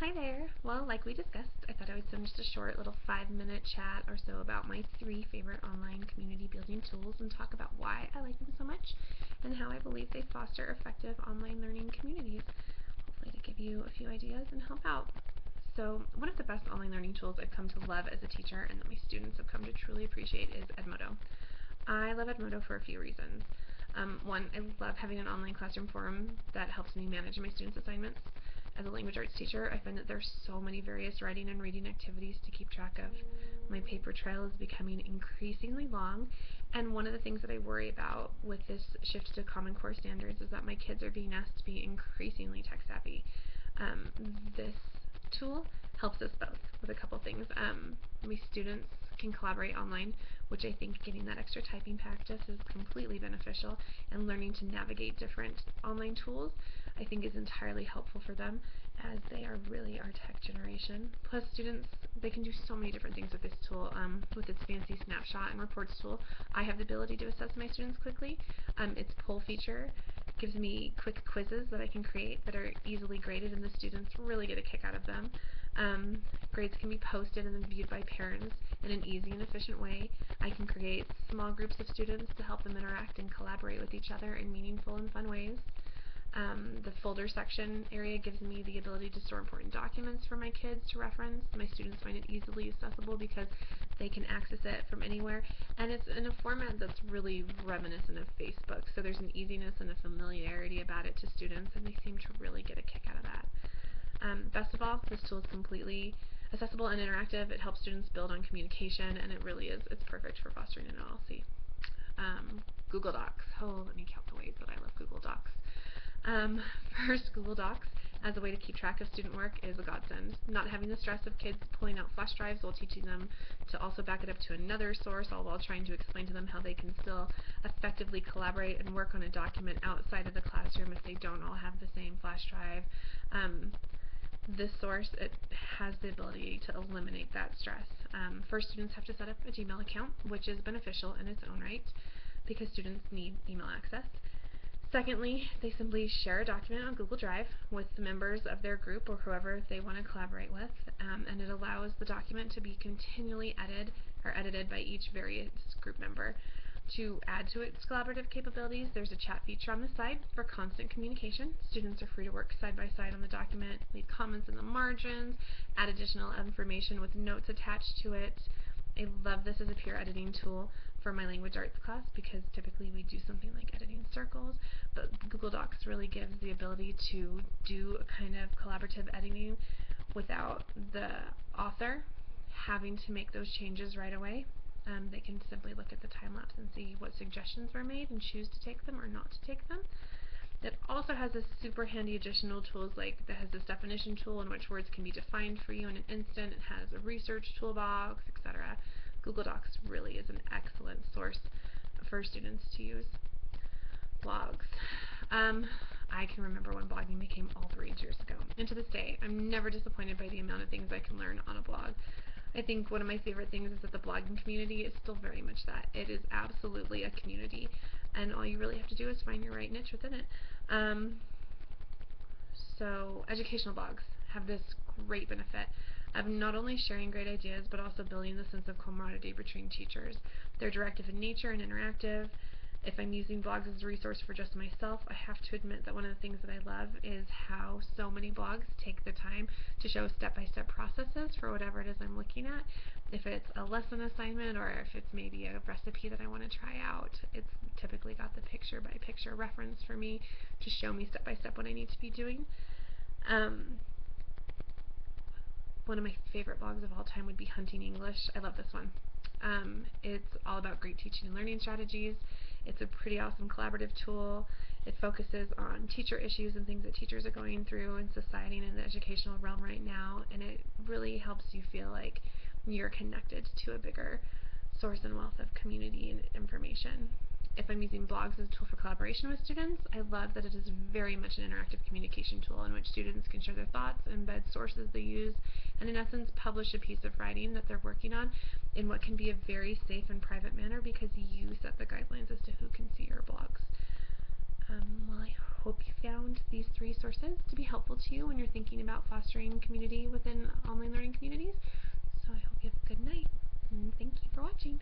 Hi there. Well, like we discussed, I thought I would send just a short little 5-minute chat or so about my 3 favorite online community building tools and talk about why I like them so much and how I believe they foster effective online learning communities, hopefully to give you a few ideas and help out. So, one of the best online learning tools I've come to love as a teacher and that my students have come to truly appreciate is Edmodo. I love Edmodo for a few reasons. One, I love having an online classroom forum that helps me manage my students' assignments. As a language arts teacher, I find that there's so many various writing and reading activities to keep track of. My paper trail is becoming increasingly long, and one of the things that I worry about with this shift to Common Core standards is that my kids are being asked to be increasingly tech savvy. This tool helps us both with a couple things. My students can collaborate online, which I think getting that extra typing practice is completely beneficial, and learning to navigate different online tools I think is entirely helpful for them as they are really our tech generation. Plus students, they can do so many different things with this tool. With its fancy snapshot and reports tool, I have the ability to assess my students quickly. Its poll feature gives me quick quizzes that I can create that are easily graded, and the students really get a kick out of them. Grades can be posted and then viewed by parents in an easy and efficient way. I can create small groups of students to help them interact and collaborate with each other in meaningful and fun ways. The folder section area gives me the ability to store important documents for my kids to reference. My students find it easily accessible because they can access it from anywhere, and it's in a format that's really reminiscent of Facebook, so there's an easiness and a familiarity about it to students, and they seem to really get a kick out of that. Best of all, this tool is completely accessible and interactive. It helps students build on communication, and it really is, it's perfect for fostering an LLC. Google Docs. Oh, let me count the ways that I love Google Docs. First, Google Docs as a way to keep track of student work is a godsend. Not having the stress of kids pulling out flash drives while teaching them to also back it up to another source, all while trying to explain to them how they can still effectively collaborate and work on a document outside of the classroom if they don't all have the same flash drive. This source, it has the ability to eliminate that stress. First, students have to set up a Gmail account, which is beneficial in its own right because students need email access. Secondly, they simply share a document on Google Drive with the members of their group or whoever they want to collaborate with, and it allows the document to be continually edited by each various group member. To add to its collaborative capabilities, there's a chat feature on the side for constant communication. Students are free to work side by side on the document, leave comments in the margins, add additional information with notes attached to it. I love this as a peer editing tool for my language arts class because typically we do something like editing circles, but Google Docs really gives the ability to do a kind of collaborative editing without the author having to make those changes right away. They can simply look at the time lapse and see what suggestions were made and choose to take them or not to take them. It also has this super handy additional tools like that has this definition tool in which words can be defined for you in an instant. It has a research toolbox, etc. Google Docs really is an excellent source for students to use. Blogs. I can remember when blogging became all the rage years ago, and to this day, I'm never disappointed by the amount of things I can learn on a blog. I think one of my favorite things is that the blogging community is still very much that. It is absolutely a community, and all you really have to do is find your right niche within it. So educational blogs have this great benefit of not only sharing great ideas, but also building the sense of camaraderie between teachers. They're directive in nature and interactive. If I'm using blogs as a resource for just myself, I have to admit that one of the things that I love is how so many blogs take the time to show step-by-step processes for whatever it is I'm looking at. If it's a lesson assignment or if it's maybe a recipe that I want to try out, it's typically got the picture-by-picture reference for me to show me step-by-step what I need to be doing. One of my favorite blogs of all time would be Hunting English. I love this one. It's all about great teaching and learning strategies. It's a pretty awesome collaborative tool. It focuses on teacher issues and things that teachers are going through in society and in the educational realm right now, and it really helps you feel like you're connected to a bigger source and wealth of community and information. If I'm using blogs as a tool for collaboration with students, I love that it is very much an interactive communication tool in which students can share their thoughts, embed sources they use, and in essence publish a piece of writing that they're working on in what can be a very safe and private manner because you set the guidelines as to who can see your blogs. Well, I hope you found these 3 sources to be helpful to you when you're thinking about fostering community within online learning communities. So I hope you have a good night, and thank you for watching.